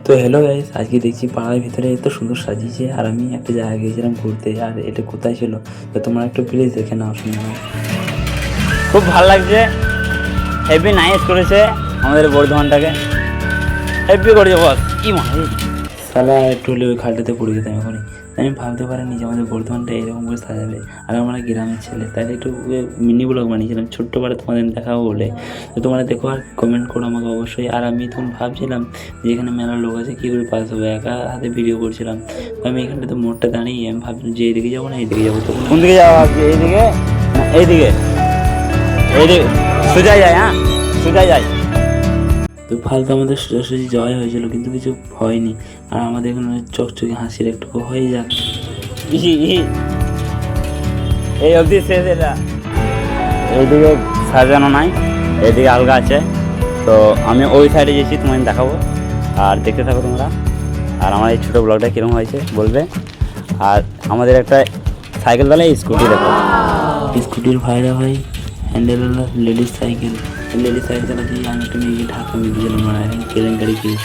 তো hello guys, আজকে দেখছি পাড়ার ভিতরে এত সুন্দর সাজিয়েছে। আর আমি একটা জায়গায় গিয়েছিলাম ঘুরতে, আর এটা কোথায় ছিল তো তোমরা একটু প্লিজ দেখে নাও, শুনে নাও। খুব ভালো লাগছে, হেভি নাইস করেছে আমাদের বর্ধমানটাকে, হেভি করেছে বস। কি মানে সালা একটু হলে ওই খালটাতে পড়ে যেতাম এখনই। আমি ভাবতে পারিনি যে আমাদের বর্ধমানটা এরকম করে সাজাবে। আর আমরা গ্রামের ছেলে, তাই একটু মিনি ব্লগ বানিয়েছিলাম ছোট্ট পাড়ে তোমাদের দেখাবো বলে। তো তোমরা দেখো আর কমেন্ট করো আমাকে অবশ্যই। আর আমি তখন ভাবছিলাম যে এখানে মেলার লোক আছে, কী করে পাস হবে, একা হাতে ভিডিও করছিলাম। তো আমি এখানটাতে মোড়টা দাঁড়িয়ে আমি ভাবছিলাম যে এইদিকে যাবো না এইদিকে যাবো, তখন কোন দিকে যাওয়া আছে? এইদিকে না এইদিকে? এইদিকে সোজা যায়, হ্যাঁ সোজা যায়। তো ফালতু আমাদের সোজাসুজি যাওয়াই হয়েছিল, কিন্তু কিছু হয়নি। আর আমাদের এখানে চকচকে হাসির একটু হয়ে যাক। এই অবধি শেষ। এটা এইদিকে সাজানো নাই, এইদিকে আলগা আছে। তো আমি ওই সাইডে গেছি, তোমায় দেখাবো আর দেখতে থাকো তোমরা। আর আমার এই ছোটো ব্লগটা কীরকম হয়েছে বলবে। আর আমাদের একটা সাইকেল দালে স্কুটি দেখো, স্কুটির ভাইরা ভাই হ্যান্ডেলওয়ালা লেডিস সাইকেল চালাচ্ছি। আমি একটা মেয়েকে ঢাকা মেরে দিয়েছিলাম, কেলেঙ্কারি কেস।